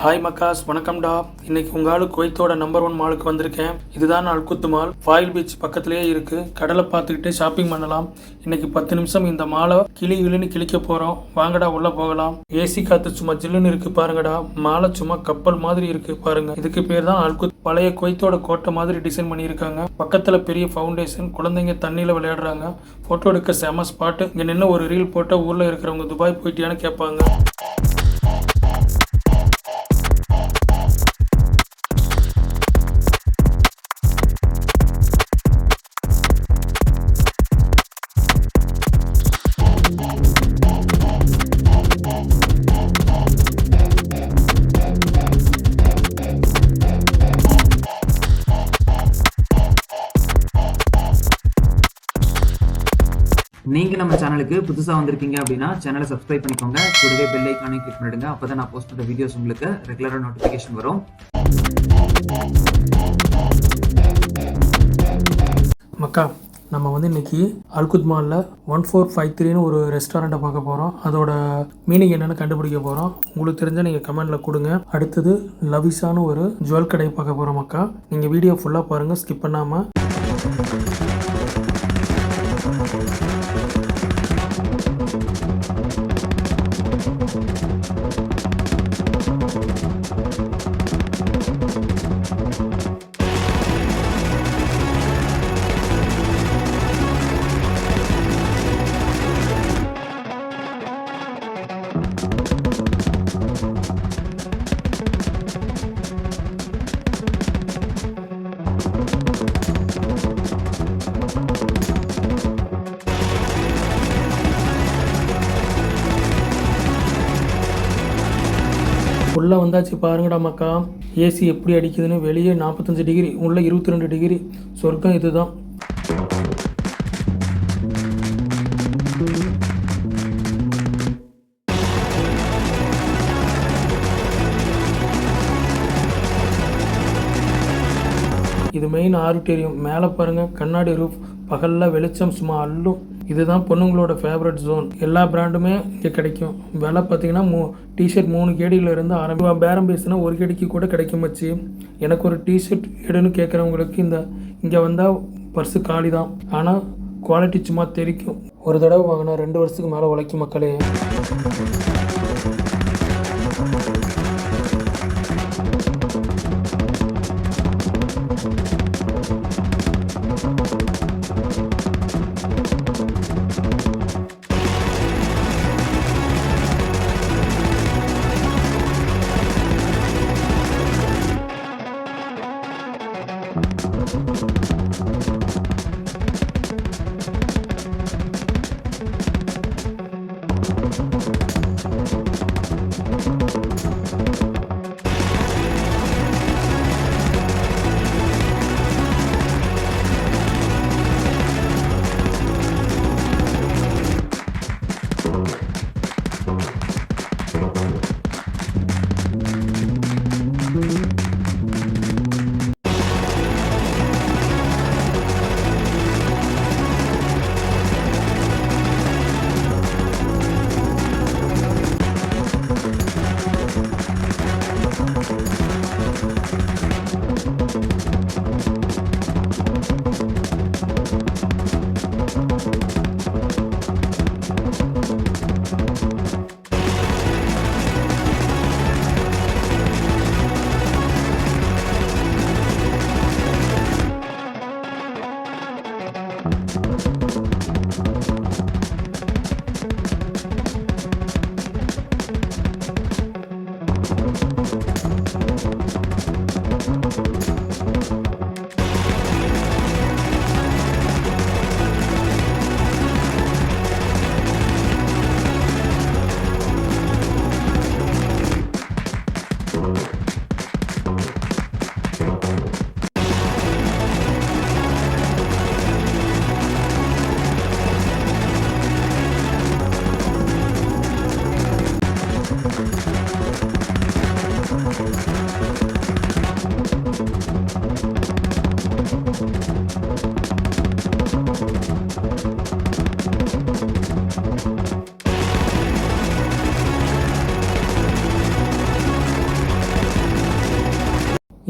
Hi macaws, வணக்கம்டா. இன்னைக்கு உங்க ஆளு குவைத்தோட நம்பர் 1 மாலுக்கு வந்திருக்கேன். இதுதான் அல்குத் மால். ஃபாயில் பீச் பக்கத்திலேயே இருக்கு. கடலை பார்த்துக்கிட்டே ஷாப்பிங் பண்ணலாம். இன்னைக்கு 10 நிமிஷம் இந்த மாலை கிளின்னு கிழிக்க போறோம். வாங்கடா உள்ள போகலாம். ஏசி காத்து சும்மா ஜில்லுன்னு இருக்கு பாருங்கடா. மாலை சும்மா கப்பல் மாதிரி இருக்கு பாருங்க. இதுக்கு பேர் தான் அல்குத். பழைய குவைத்தோட கோட்டை மாதிரி டிசைன் பண்ணியிருக்காங்க. பக்கத்துல பெரிய ஃபவுண்டேஷன். குழந்தைங்க தண்ணியில விளையாடுறாங்க. போட்டோ எடுக்க செம ஸ்பாட். இங்க நின்று ஒரு ரீல் போட்ட ஊர்ல இருக்கிறவங்க துபாய் போயிட்டியான்னு கேட்பாங்க. நீங்க நம்ம சேனலுக்கு புதுசா வந்திருக்கீங்க அப்படின்னா சேனலை சப்ஸ்கிரைப் பண்ணிக்கோங்க. கூடவே பெல் ஐகானை கிளிக் பண்ணிடுங்க. அப்பதான் நான் போஸ்ட் பண்ற வீடியோஸ் உங்களுக்கு ரெகுலரா நோட்டிபிகேஷன் வரும். மக்கா, நம்ம இன்னைக்கு அல்குத் மாலில் 1453ன்னு ஒரு ரெஸ்டாரண்ட்டை பார்க்க போகிறோம். அதோட மீனிங் என்னென்னு கண்டுபிடிக்க போகிறோம். உங்களுக்கு தெரிஞ்சால் நீங்கள் கமெண்டில் கொடுங்க. அடுத்தது லவிஸான ஒரு ஜுவல் கடை பார்க்க போகிறோம் மக்கா. நீங்கள் வீடியோ ஃபுல்லாக பாருங்கள், ஸ்கிப் பண்ணாமல். உள்ளே வந்தாச்சு பாருங்கடா மக்கா. ஏசி எப்படி அடிக்குதுன்னு. வெளியே 45 டிகிரி, உள்ள 22 டிகிரி. சொர்க்கம் இதுதான். இது மெயின் ஆடிட்டோரியம். மேலே பாருங்க, கண்ணாடி ரூஃப். பகல்ல வெளிச்சம் சும்மா அள்ளும். இதுதான் பொண்ணுங்களோட ஃபேவரட் ஜோன். எல்லா பிராண்டுமே இங்கே கிடைக்கும். விலை பார்த்தீங்கன்னா டிஷர்ட் 3 கேடியிலேருந்து ஆரம்பி பேரம் பேசினா 1 கேடிக்கு கூட கிடைக்கும் வச்சு. எனக்கு ஒரு டிஷர்ட் எடுன்னு கேட்குறவங்களுக்கு இங்கே வந்தால் பர்ஸு காலி தான். ஆனால் குவாலிட்டி சும்மா தெரிக்கும். ஒரு தடவை வாங்கினா 2 வருஷத்துக்கு மேலே உழைக்கும் மக்களே.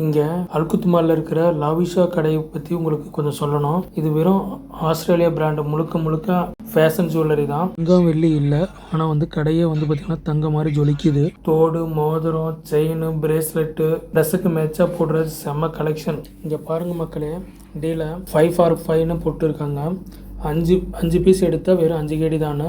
இங்கே அல்குத்மாலில் இருக்கிற லாவிஷா கடையை பற்றி உங்களுக்கு கொஞ்சம் சொல்லணும். இது வெறும் ஆஸ்திரேலியா பிராண்டு, முழுக்க ஃபேஷன் ஜுவல்லரி தான். தங்கம் வெள்ளி இல்லை, ஆனால் வந்து கடையே வந்து பார்த்திங்கன்னா தங்க மாதிரி ஜொலிக்குது. தோடு, மோதிரம், செயின், பிரேஸ்லெட்டு, ட்ரெஸ்ஸுக்கு மேட்சாக போடுறது செம்ம கலெக்ஷன். இங்கே பாருங்கள் மக்களே, டீல 5 for 5ன்னு போட்டுருக்காங்க. 5 பீஸ் எடுத்தால் வெறும் 5 கேடி தானே.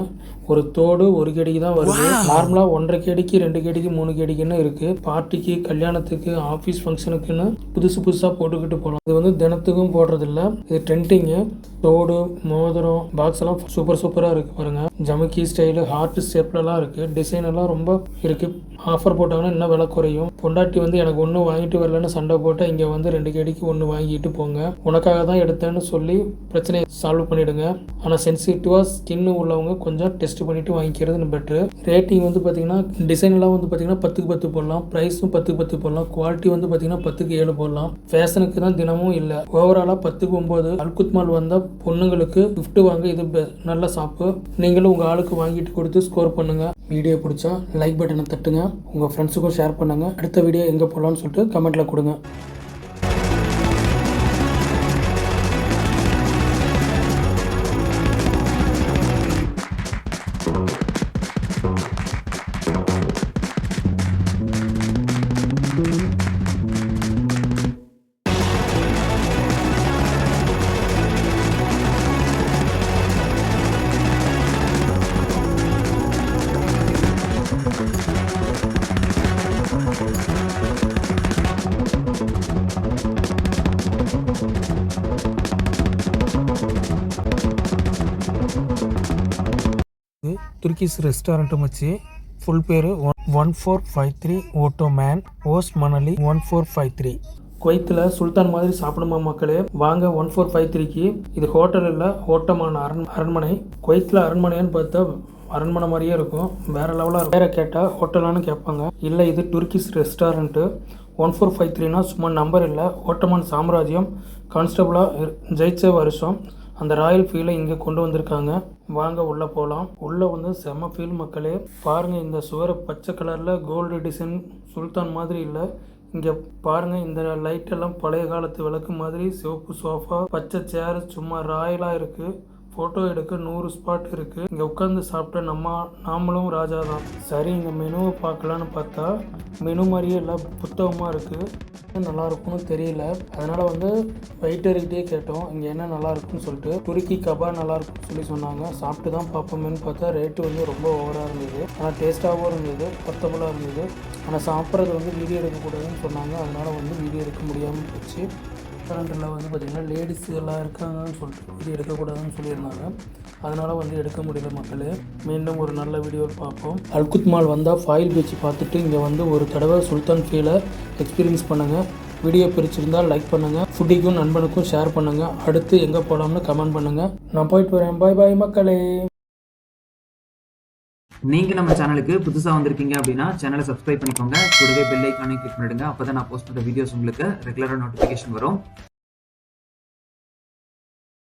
ஒரு தோடு 1 கேடிக்கு தான் வருது. நார்மலாக 1.5 கேடிக்கு 2 கேடிக்கு 3 கேடிக்குன்னு இருக்குது. பார்ட்டிக்கு, கல்யாணத்துக்கு, ஆஃபீஸ் ஃபங்க்ஷனுக்குன்னு புதுசாக போட்டுக்கிட்டு போகலாம். இது வந்து தினத்துக்கும் போடுறதில்ல, இது ட்ரெண்டிங்கு. தோடு, மோதிரம், பாக்ஸ் எல்லாம் சூப்பராக இருக்குது பாருங்கள். ஜமுக்கி ஸ்டைலு, ஹார்ட் ஷேப்லலாம் இருக்குது. டிசைன் எல்லாம் ரொம்ப இருக்குது. ஆஃபர் போட்டாங்கன்னா இன்னும் விலை குறையும். பொண்டாட்டி வந்து எனக்கு ஒன்று வாங்கிட்டு வரலன்னு சண்டை போட்டால் இங்கே வந்து 2 கேடிக்கு 1 வாங்கிட்டு போங்க, உனக்காக தான் எடுத்தேன்னு சொல்லி பிரச்சனையை சால்வ் பண்ணிவிடுங்க. ஆனால் சென்சிட்டிவாக ஸ்கின்னு உள்ளவங்க கொஞ்சம் டெஸ்ட் பண்ணிவிட்டு வாங்கிக்கிறது பெட்ரு. ரேட்டிங் வந்து பார்த்திங்கன்னா டிசைன் எல்லாம் வந்து பார்த்திங்கன்னா 10க்கு 10 போடலாம். ப்ரைஸும் 10க்கு 10 போடலாம். குவாலிட்டி வந்து பார்த்திங்கன்னா 10க்கு 7 போடலாம். ஃபேஷனுக்கு தான் தினமும் இல்லை. ஓவராலாக 10க்கு 9. அல்குத்மால் வந்தால் பொண்ணுங்களுக்கு கிஃப்ட் வாங்க இது நல்ல ஷாப்பு. நீங்களும் உங்கள் ஆளுக்கு வாங்கிட்டு கொடுத்து ஸ்கோர் பண்ணுங்கள். வீடியோ பிடிச்சா லைக் பட்டனை தட்டுங்க, உங்கள் ஃப்ரெண்ட்ஸுக்கும் ஷேர் பண்ணுங்கள். அடுத்த வீடியோ எங்கே போகலான்னு சொல்லிட்டு கமெண்ட்டில் கொடுங்க. துர்க்கிஷ் ரெஸ்டாரண்ட் வச்சு ஃபுல் பேர் 1453 ஓட்டோமேன் ஓஸ்ட் மணலி 1453. குவைத்தில் சுல்தான் மாதிரி சாப்பிடுமா மக்களே? வாங்க 1453க்கு. இது ஹோட்டல் இல்லை, ஓட்டமான அரண்மனை. குவைத்தில் அரண்மனைன்னு பார்த்தா அரண்மனை மாதிரியே இருக்கும், வேறு லெவலாக. வேறு கேட்டால் ஹோட்டலான்னு கேட்பாங்க. இல்லை, இது துர்க்கிஷ் ரெஸ்டாரண்ட்டு. 1453னா சும்மா நம்பர் இல்லை, ஓட்டமான் சாம்ராஜ்யம் கான்ஸ்டபிளாக ஜெயிச்ச வருஷம். அந்த ராயல் ஃபீலை இங்கே கொண்டு வந்திருக்காங்க. வாங்க உள்ளே போகலாம். உள்ளே வந்து செம்ம ஃபீல் மக்களே. பாருங்கள், இந்த சுவரை பச்சை கலரில் கோல்டு டிசைன் சுல்தான் மாதிரி இல்லை. இங்கே பாருங்கள், இந்த லைட்டெல்லாம் பழைய காலத்து விளக்கு மாதிரி. சிவப்பு சோஃபா, பச்சை சேர், சும்மா ராயலாக இருக்குது. ஃபோட்டோ எடுக்க 100 ஸ்பாட் இருக்குது. இங்கே உட்காந்து சாப்பிட்ட நாமளும் ராஜா தான். சரி, இந்த மெனுவை பார்க்கலான்னு பார்த்தா மெனு மாதிரியே எல்லாம் புத்தகமாக இருக்குது. நல்லா இருக்கும்னு தெரியல, அதனால் வந்து வெயிட்டர்கிட்டே கேட்டோம் இங்கே என்ன நல்லா இருக்குன்னு சொல்லிட்டு. துருக்கி கபாப் நல்லா இருக்குன்னு சொல்லி சொன்னாங்க. சாப்பிட்டு தான் பார்ப்போமேன்னு பார்த்தா ரேட்டு வந்து ரொம்ப ஓவராக இருந்தது. ஆனால் டேஸ்ட்டாகவும் இருந்தது, பர்த்தபுளாக இருந்தது. ஆனால் சாப்பிட்றது வந்து வீடியோ எடுக்கக்கூடாதுன்னு சொன்னாங்க, அதனால் வந்து வீடியோ எடுக்க முடியாமல் போச்சு. ரெஸ்டாரண்ட்டில் வந்து பார்த்திங்கன்னா லேடிஸ் எல்லாம் இருக்காங்கன்னு சொல்லிட்டு வீடியோ எடுக்கக்கூடாதுன்னு சொல்லியிருந்தாங்க, அதனால் வந்து எடுக்க முடியல மக்களே. மீண்டும் ஒரு நல்ல வீடியோவில் பார்ப்போம். அல்குத்மால் வந்தால் ஃபாயில் பீச் பார்த்துட்டு இங்கே வந்து ஒரு தடவை சுல்தான் ஃபீலை எக்ஸ்பீரியன்ஸ் பண்ணுங்கள். வீடியோ பிடிச்சிருந்தால் லைக் பண்ணுங்கள், ஃபுட்டிக்கும் நண்பனுக்கும் ஷேர் பண்ணுங்கள். அடுத்து எங்கே போகலாம்னு கமெண்ட் பண்ணுங்கள். நான் போயிட்டு வரேன். பாய் பாய் மக்களே. நீங்கள் நம்ம சேனலுக்கு புதுசாக வந்திருக்கீங்க அப்படின்னா சேனலை சப்ஸ்கிரைப் பண்ணிக்கோங்க. கூடவே பெல் ஐக்கானையும் கிளிக் பண்ணிடுங்க. அப்போ தான் நான் போஸ்ட் பண்ணுற வீடியோஸ் உங்களுக்கு ரெகுலராக நோட்டிஃபிகேஷன் வரும்.